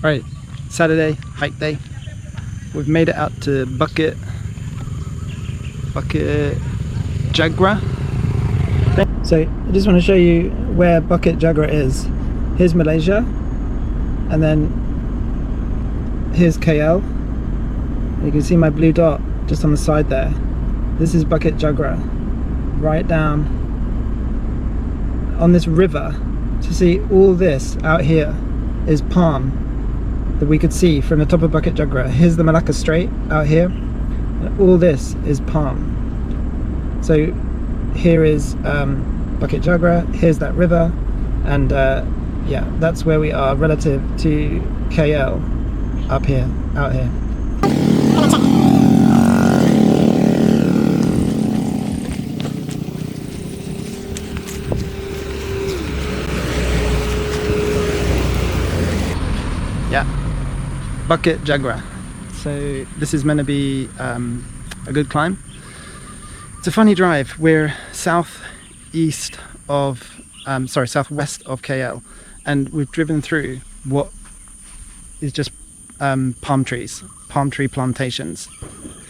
Right, Saturday, hike day. We've made it out to Bukit Jugra. So I just want to show you where Bukit Jugra is. Here's Malaysia, and then here's KL. You can see my blue dot just on the side there. This is Bukit Jugra, right down on this river. To see all this out here is palm that we could see from the top of Bukit Jugra. Here's the Malacca Strait out here, and all this is palm. So here is Bukit Jugra, here's that river, and yeah, that's where we are relative to KL up here, out here. Yeah, Bukit Jugra. So this is meant to be a good climb. It's a funny drive. We're southwest of KL, and we've driven through what is just palm tree plantations.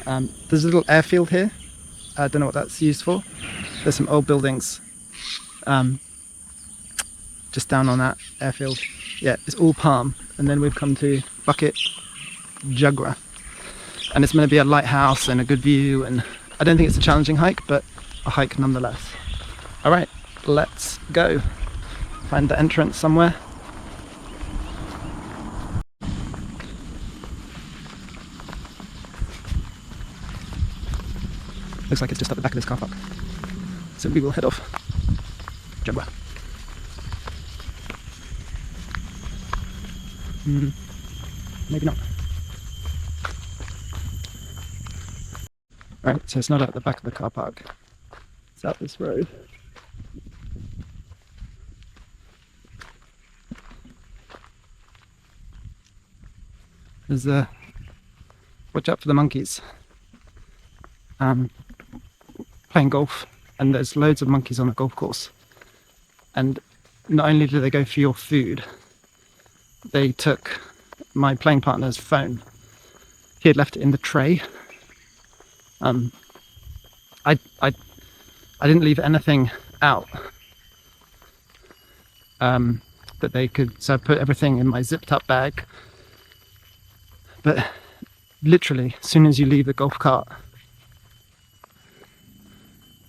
There's a little airfield here. I don't know what that's used for. There's some old buildings just down on that airfield. Yeah, it's all palm. And then we've come to Bukit Jugra, and it's meant to be a lighthouse and a good view, and I don't think it's a challenging hike, but a hike nonetheless. All right, let's go. Find the entrance somewhere. Looks like it's just at the back of this car park. So we will head off Jugra. Maybe not. Right, so it's not at the back of the car park. It's out this road. There's watch out for the monkeys. Playing golf, and there's loads of monkeys on the golf course. And not only do they go for your food, they took my playing partner's phone. He had left it in the tray. I didn't leave anything out that they could, so I put everything in my zipped up bag. But literally, as soon as you leave the golf cart,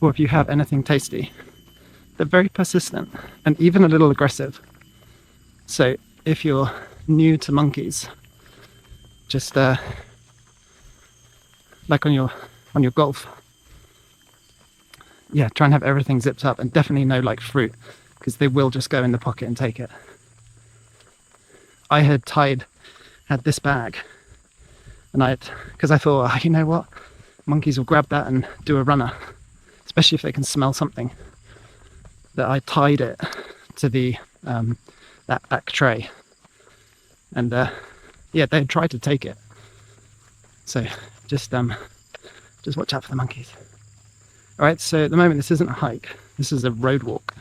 or if you have anything tasty, they're very persistent and even a little aggressive. So if you're new to monkeys, just like on your golf, yeah, try and have everything zipped up, and definitely no like fruit, because they will just go in the pocket and take it. I had this bag, and because I thought, oh, you know what, monkeys will grab that and do a runner, especially if they can smell something, that I tied it to the that back tray, and yeah, they tried to take it. So just watch out for the monkeys. All right, so at the moment this isn't a hike, this is a road walk.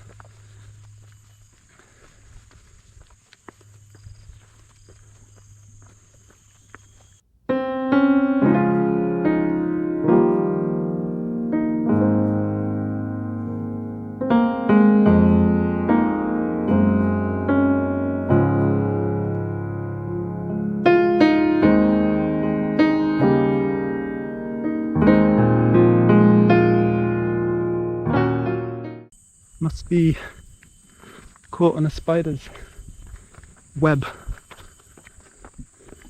Must be caught on a spider's web.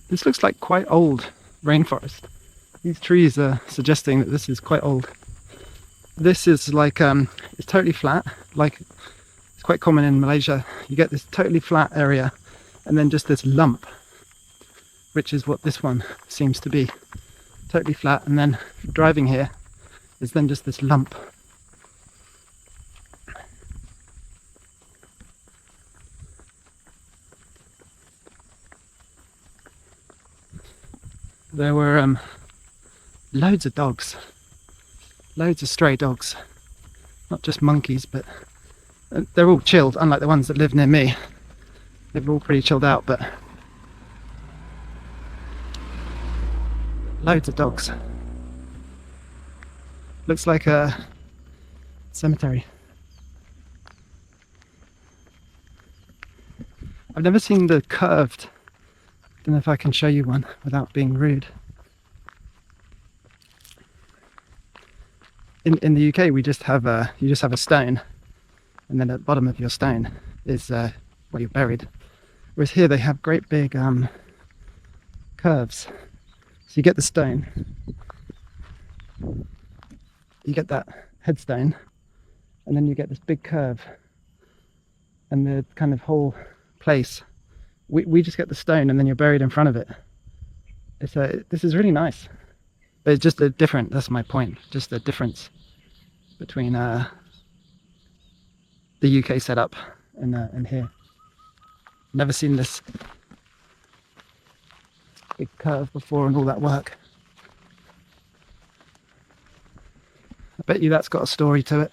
This looks like quite old rainforest. These trees are suggesting that this is quite old. This is like, it's totally flat, like it's quite common in Malaysia. You get this totally flat area and then just this lump, which is what this one seems to be. Totally flat, and then driving here is then just this lump. There were loads of dogs, loads of stray dogs, not just monkeys, but they're all chilled, unlike the ones that live near me. They're all pretty chilled out, but Loads of dogs. Looks like a cemetery. I've never seen the curved. Don't know if I can show you one without being rude. In the UK, we just have you just have a stone, and then at the bottom of your stone is where you're buried. Whereas here they have great big curves. So you get the stone, you get that headstone, and then you get this big curve, and the kind of whole place. We just get the stone, and then you're buried in front of it. This is really nice, but it's just a different. That's my point. Just a difference between the UK setup and here. Never seen this big curve before and all that work. I bet you that's got a story to it,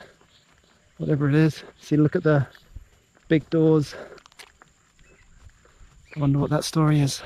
whatever it is. See, look at the big doors. I wonder what that story is.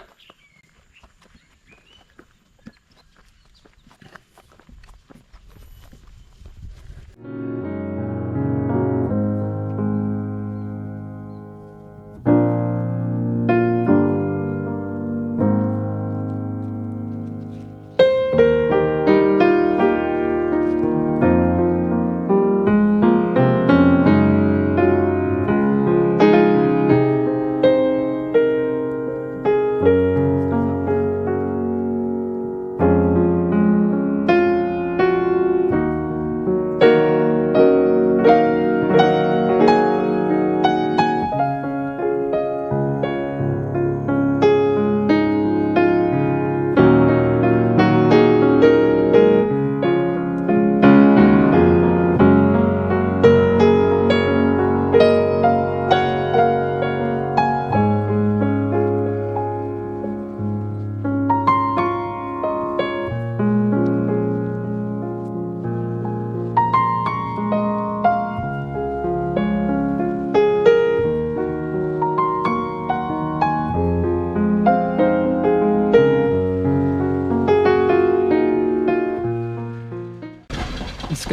It's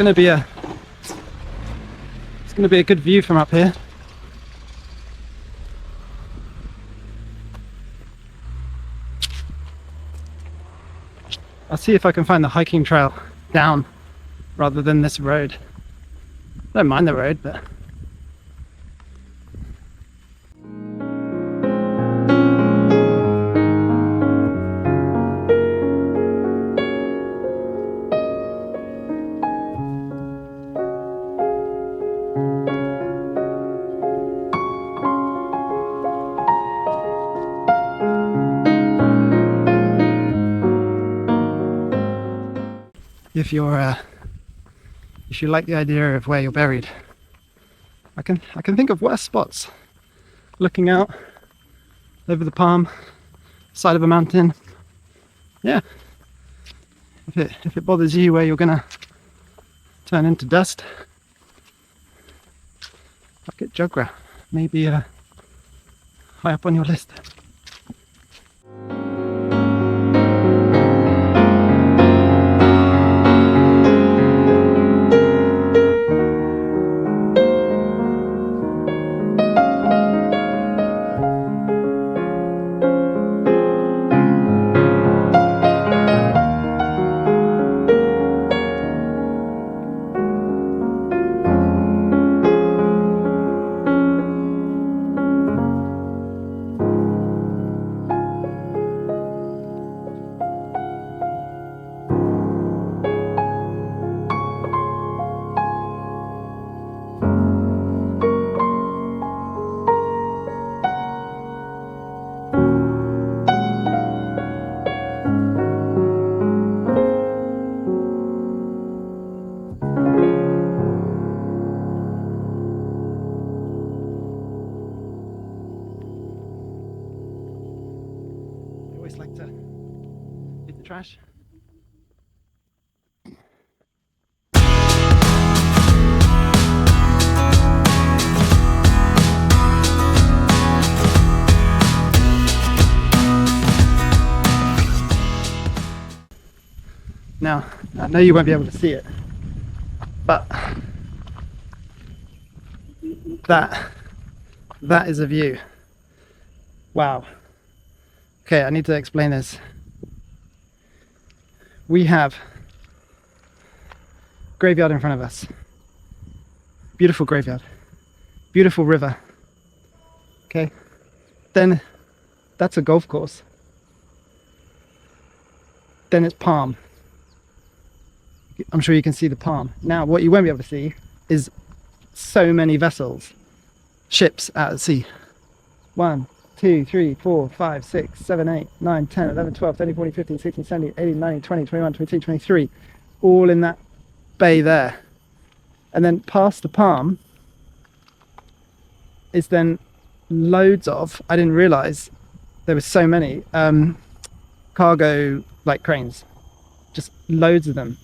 gonna be a good view from up here. I'll see if I can find the hiking trail down rather than this road. I don't mind the road, but if you like the idea of where you're buried, I can think of worse spots. Looking out over the palm, side of a mountain. Yeah. If it bothers you where you're gonna turn into dust, Bukit Jugra, maybe high up on your list. Like to hit the trash. Now, I know you won't be able to see it, but that is a view. Wow. Okay, I need to explain this. We have graveyard in front of us. Beautiful graveyard. Beautiful river. Okay. Then that's a golf course. Then it's palm. I'm sure you can see the palm. Now, what you won't be able to see is so many vessels, ships out at sea. 1, 2, 3, 4, 5, 6, 7, 8, 9, 10, 11, 12, 13, 14, 15, 16, 17, 18, 19, 20, 21, 22, 23, all in that bay there. And then past the palm is then loads of, I didn't realize there were so many, cargo like cranes, just loads of them.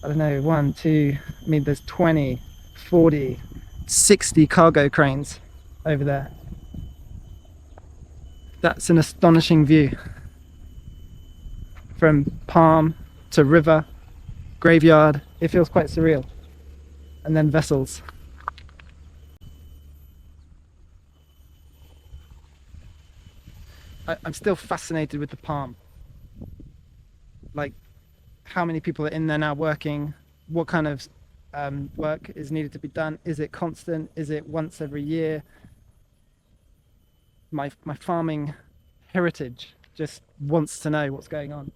I don't know, 1, 2, I mean there's 20, 40, 60 cargo cranes over there. That's an astonishing view. From palm to river, graveyard, it feels quite surreal. And then vessels. I'm still fascinated with the palm. Like, how many people are in there now working? What kind of work is needed to be done? Is it constant? Is it once every year? My farming heritage just wants to know what's going on.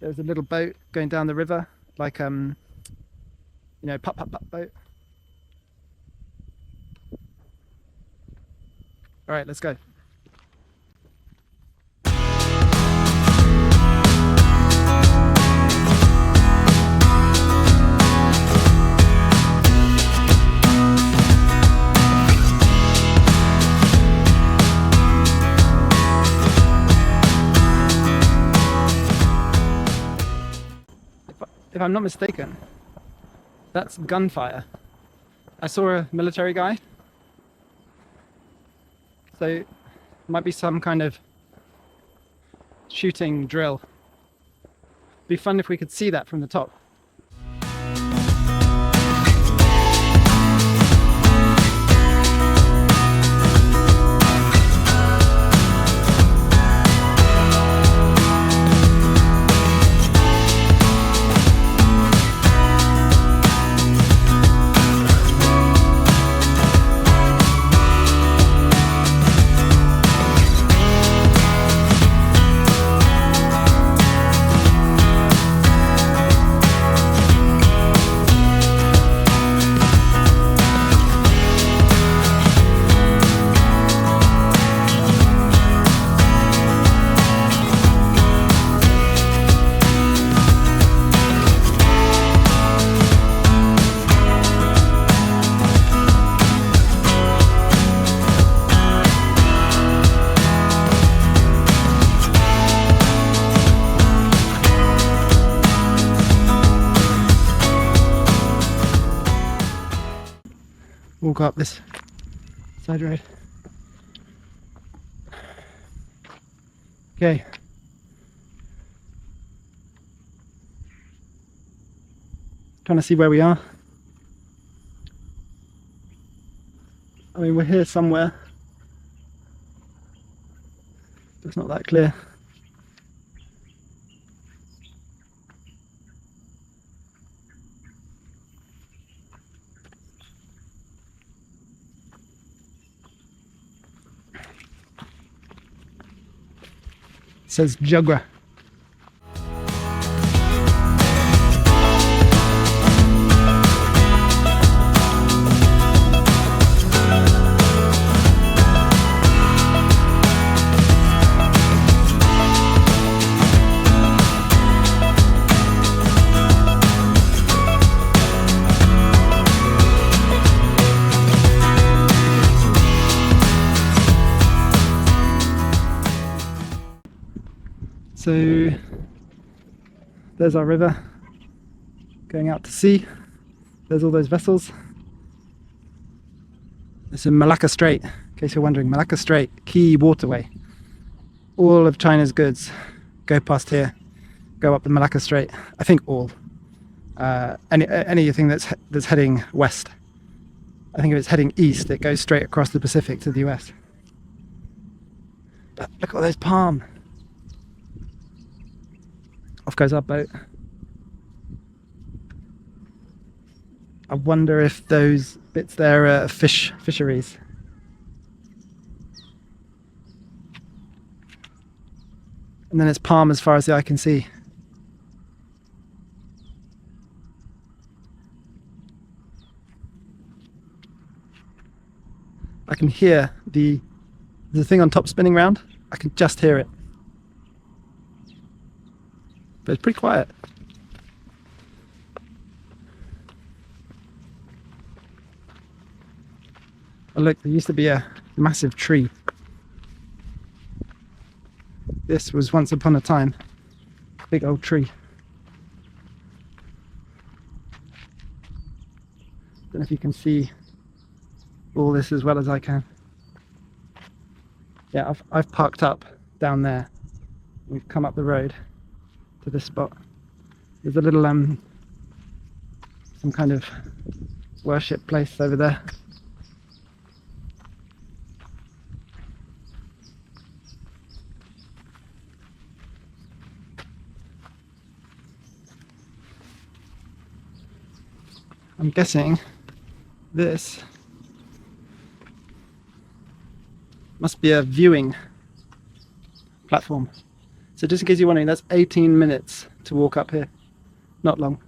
There's a little boat going down the river, like you know, putt boat. All right, let's go. If I'm not mistaken, that's gunfire. I saw a military guy. So it might be some kind of shooting drill. It'd be fun if we could see that from the top. Walk up this side road. Okay. Trying to see where we are. I mean, we're here somewhere. It's not that clear. It says Jugra. So there's our river going out to sea. There's all those vessels. It's in Malacca Strait, in case you're wondering. Malacca Strait, key waterway. All of China's goods go past here, go up the Malacca Strait. I think all. Anything that's heading west. I think if it's heading east, it goes straight across the Pacific to the US. But look at all those palm. Off goes our boat. I wonder if those bits there are fisheries. And then it's palm as far as the eye can see. I can hear the thing on top spinning round. I can just hear it. But it's pretty quiet. Oh look, there used to be a massive tree. This was once upon a time a big old tree. Don't know if you can see all this as well as I can. Yeah, I've parked up down there. We've come up the road to this spot. There's a little some kind of worship place over there. I'm guessing this must be a viewing platform. So just in case you're wondering, that's 18 minutes to walk up here. Not long.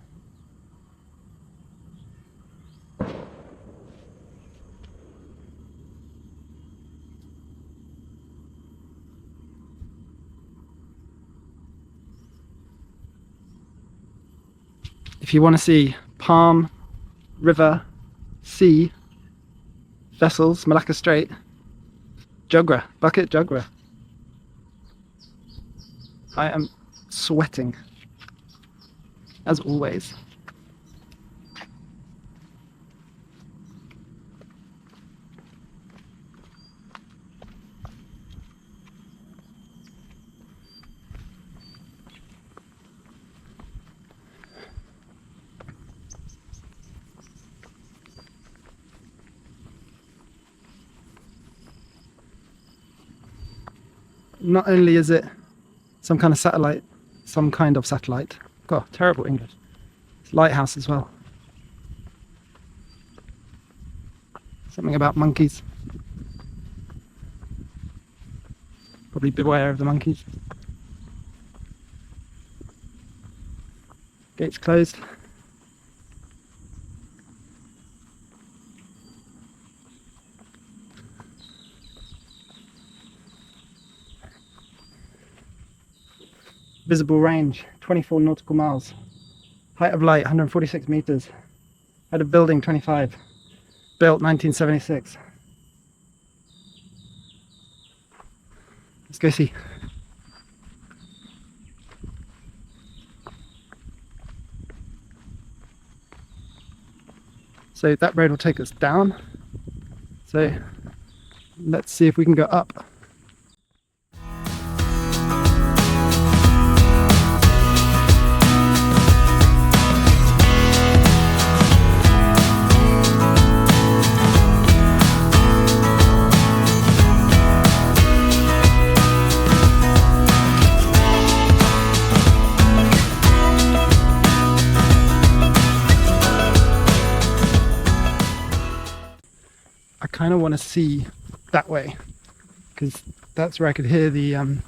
If you want to see palm, river, sea, vessels, Malacca Strait, Jugra, Bukit Jugra. I am sweating, as always. Not only is it some kind of satellite, God, terrible English. It's lighthouse as well. Something about monkeys. Probably beware of the monkeys. Gates closed. Visible range, 24 nautical miles. Height of light, 146 meters. Height of building, 25. Built 1976. Let's go see. So that road will take us down. So let's see if we can go up. I kind of want to see that way because that's where I could hear the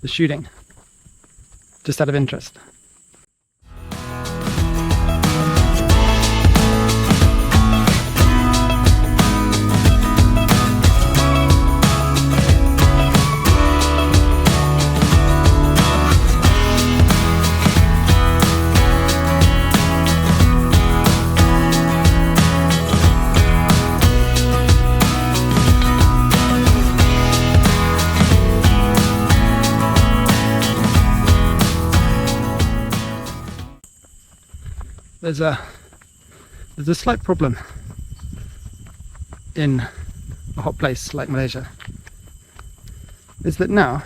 shooting, just out of interest. There's a slight problem. in a hot place like Malaysia is that now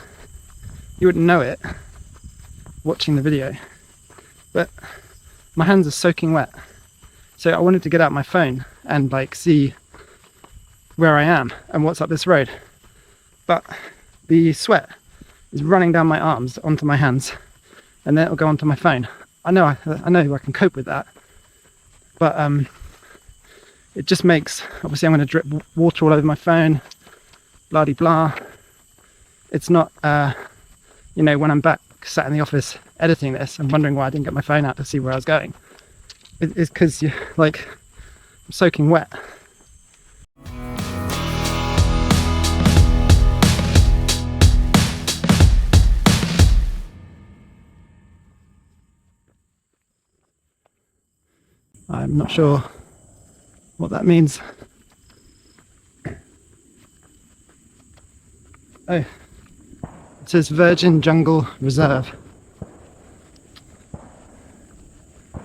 you wouldn't know it watching the video, but my hands are soaking wet. So I wanted to get out my phone and like see where I am and what's up this road, but the sweat is running down my arms onto my hands, and then it'll go onto my phone. I know I can cope with that, but it just makes, obviously I'm going to drip water all over my phone, blah de blah. It's not you know, when I'm back sat in the office editing this and wondering why I didn't get my phone out to see where I was going. It's because you like, I'm soaking wet. I'm not sure what that means. Oh, it says Virgin Jungle Reserve.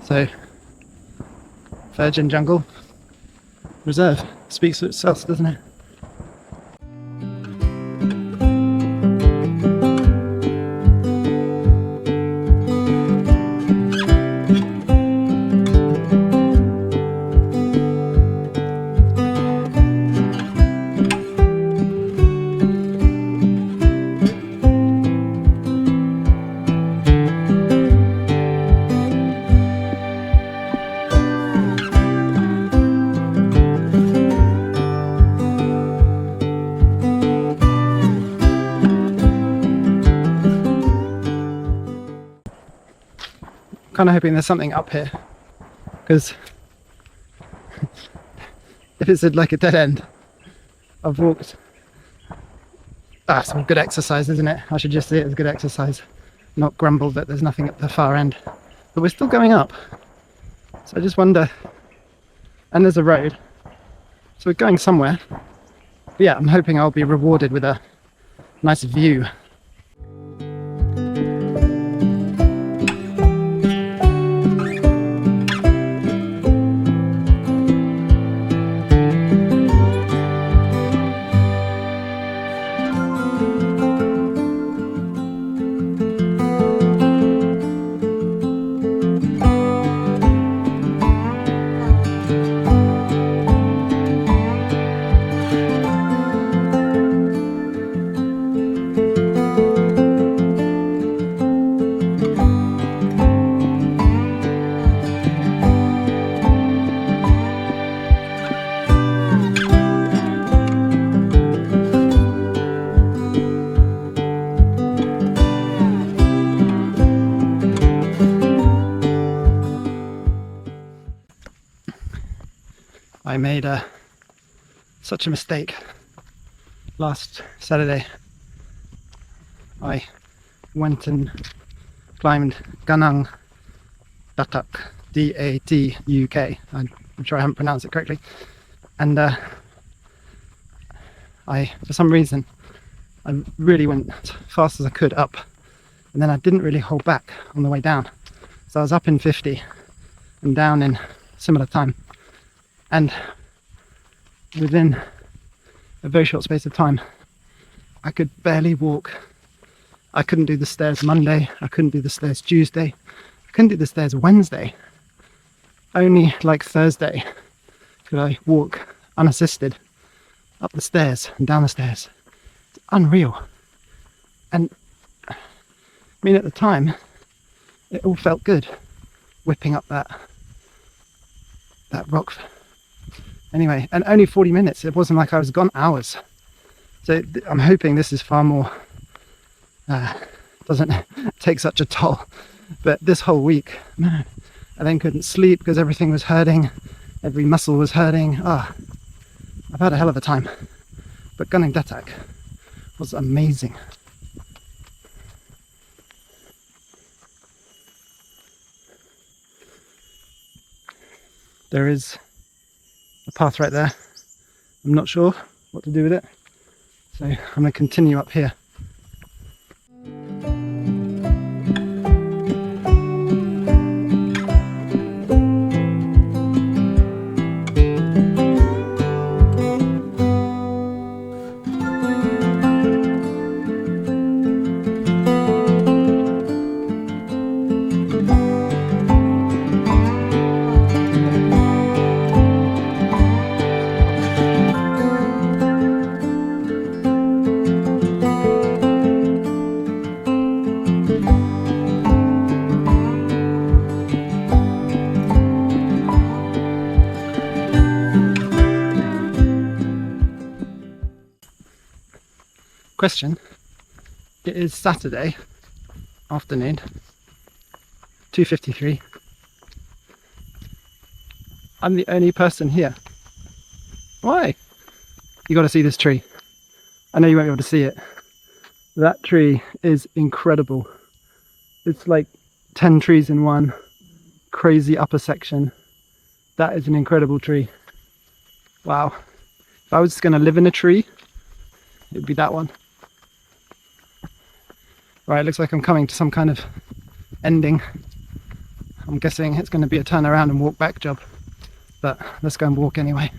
So, Virgin Jungle Reserve speaks for itself, doesn't it? Kind of hoping there's something up here, because if it's like a dead end, I've walked. Some good exercise, isn't it? I should just see it as good exercise, not grumble that there's nothing at the far end. But we're still going up, so I just wonder. And there's a road, so we're going somewhere. But yeah, I'm hoping I'll be rewarded with a nice view. I made such a mistake last Saturday. I went and climbed Ganang Datak, D-A-T-U-K. I'm sure I haven't pronounced it correctly. And for some reason, I really went as fast as I could up, and then I didn't really hold back on the way down. So I was up in 50 and down in similar time. And within a very short space of time, I could barely walk. I couldn't do the stairs Monday, I couldn't do the stairs Tuesday, I couldn't do the stairs Wednesday. Only like Thursday could I walk unassisted up the stairs and down the stairs. It's unreal. And I mean, at the time, it all felt good, whipping up that rock. Anyway, and only 40 minutes. It wasn't like I was gone hours. So I'm hoping this is far more, doesn't take such a toll. But this whole week, man, I then couldn't sleep because everything was hurting. Every muscle was hurting. I've had a hell of a time. But Gunung Datak was amazing. There is a path right there. I'm not sure what to do with it, so I'm going to continue up here. question. It is Saturday afternoon, 2:53. I'm the only person here. Why? You got to see this tree. I know you won't be able to see it. That tree is incredible. It's like 10 trees in one. Crazy upper section. That is an incredible tree. Wow. If I was just going to live in a tree, it would be that one. Right, looks like I'm coming to some kind of ending. I'm guessing it's going to be a turn around and walk back job. But let's go and walk anyway.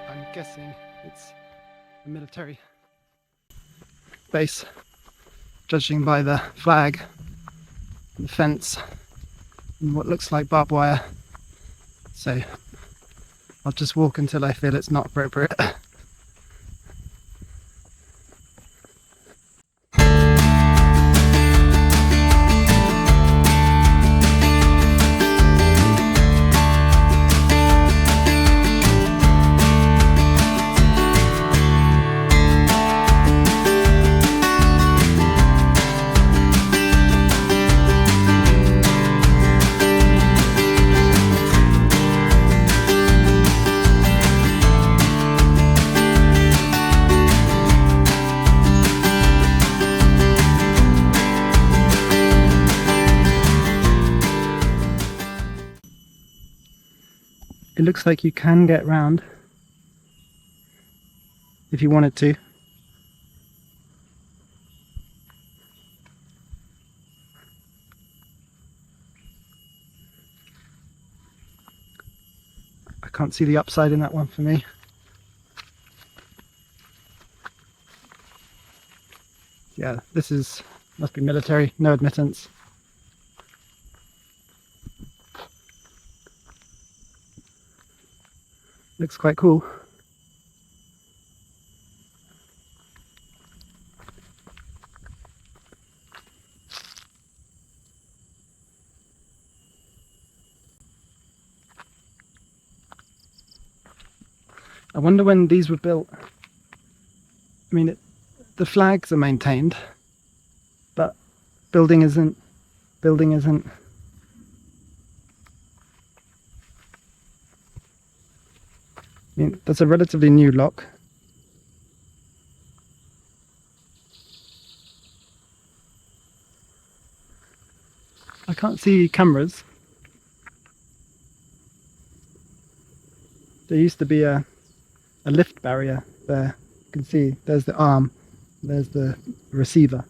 I'm guessing it's a military base, judging by the flag, the fence, and what looks like barbed wire. So I'll just walk until I feel it's not appropriate. It looks like you can get round if you wanted to. I can't see the upside in that one for me. Yeah, this must be military, no admittance. Looks quite cool. I wonder when these were built. I mean, the flags are maintained, but building isn't. I mean, that's a relatively new lock. I can't see cameras. There used to be a lift barrier there. You can see there's the arm, there's the receiver.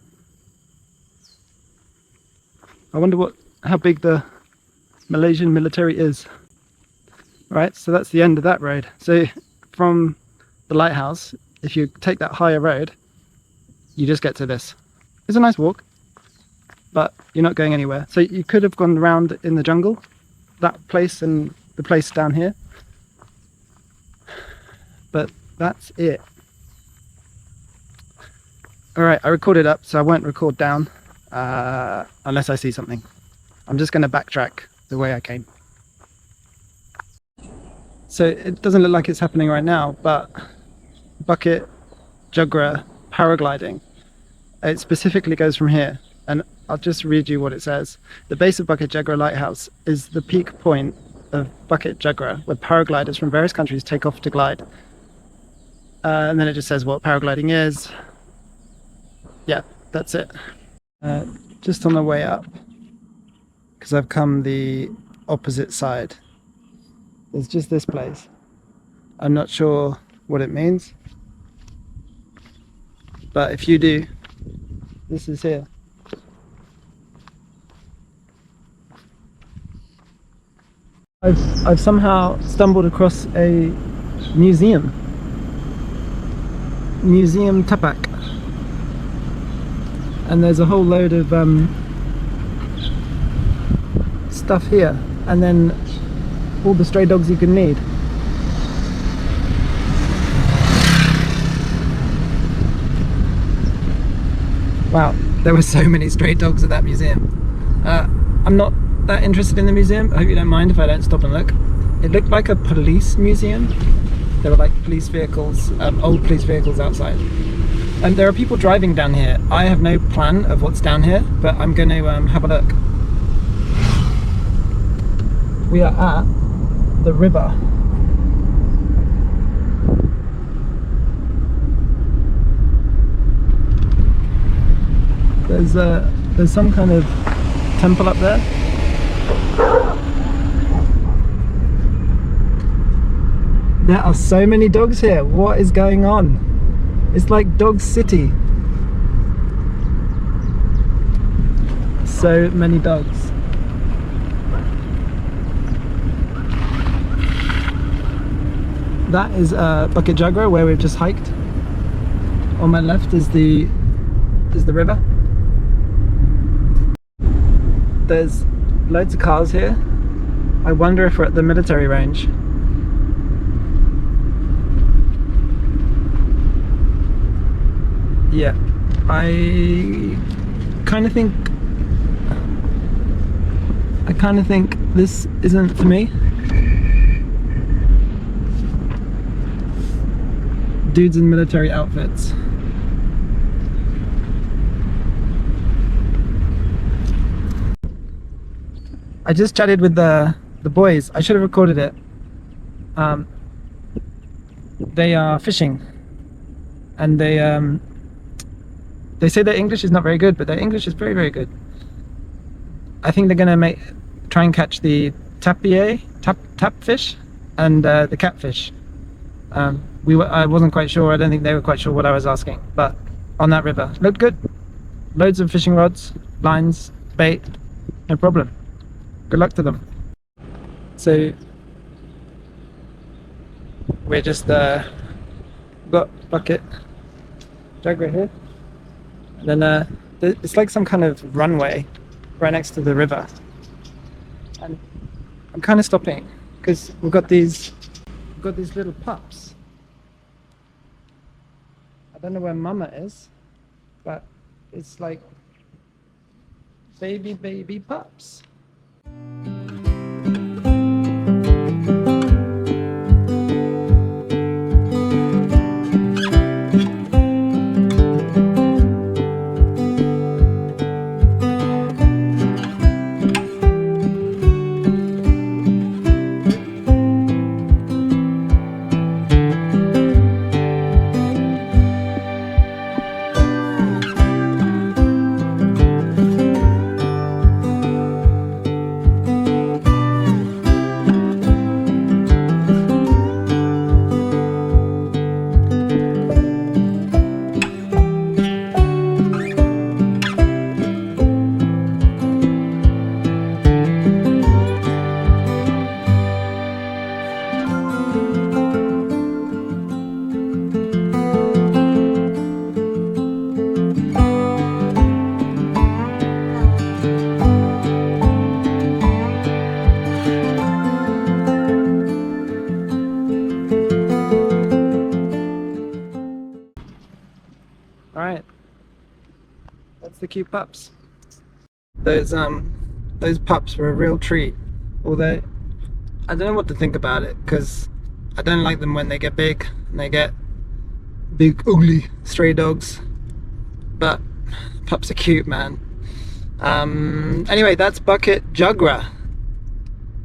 I wonder how big the Malaysian military is. Right, so that's the end of that road. So from the lighthouse, if you take that higher road, you just get to this. It's a nice walk, but you're not going anywhere. So you could have gone around in the jungle, that place and the place down here. But that's it. Alright, I recorded up, so I won't record down unless I see something. I'm just going to backtrack the way I came. So it doesn't look like it's happening right now, but Bukit Jugra paragliding, it specifically goes from here, and I'll just read you what it says. The base of Bukit Jugra Lighthouse is the peak point of Bukit Jugra, where paragliders from various countries take off to glide. And then it just says what paragliding is. Yeah, that's it. Just on the way up, because I've come the opposite side, there's just this place. I'm not sure what it means, but if you do, this is here. I've somehow stumbled across a museum tapak, and there's a whole load of stuff here, and then all the stray dogs you can need. Wow, there were so many stray dogs at that museum. I'm not that interested in the museum. I hope you don't mind if I don't stop and look. It looked like a police museum. There were like police vehicles, old police vehicles outside. And there are people driving down here. I have no plan of what's down here, but I'm going to have a look. We are at the river. There's some kind of temple up there. There are so many dogs here. What is going on? It's like Dog City. So many dogs. That is Bukit Jugra, where we've just hiked. On my left is the river. There's loads of cars here. I wonder if we're at the military range. Yeah, I kind of think this isn't for me. Dudes in military outfits. I just chatted with the boys. I should have recorded it. They are fishing, and they say their English is not very good, but their English is very, very good. I think they're gonna try and catch the tap fish and the catfish. I wasn't quite sure. I don't think they were quite sure what I was asking, but on that river looked good. Loads of fishing rods, lines, bait, no problem. Good luck to them. So we're just got Bukit Jugra here, and then it's like some kind of runway right next to the river, and I'm kind of stopping because we've got these little pups. I don't know where Mama is, but it's like baby pups. Alright, that's the cute pups. Those pups were a real treat. Although I don't know what to think about it, because I don't like them when they get big and they get big ugly stray dogs, but pups are cute, man. Anyway, that's Bukit Jugra.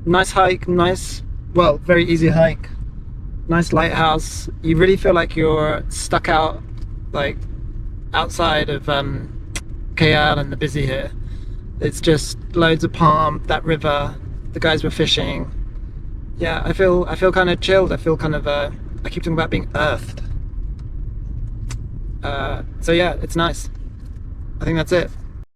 Nice hike, well, very easy hike. Nice lighthouse. You really feel like you're stuck out, like outside of KL and the busy here. It's just loads of palm, that river, the guys were fishing. Yeah, I feel kind of chilled. I feel kind of I keep talking about being earthed. So yeah, it's nice. I think that's it.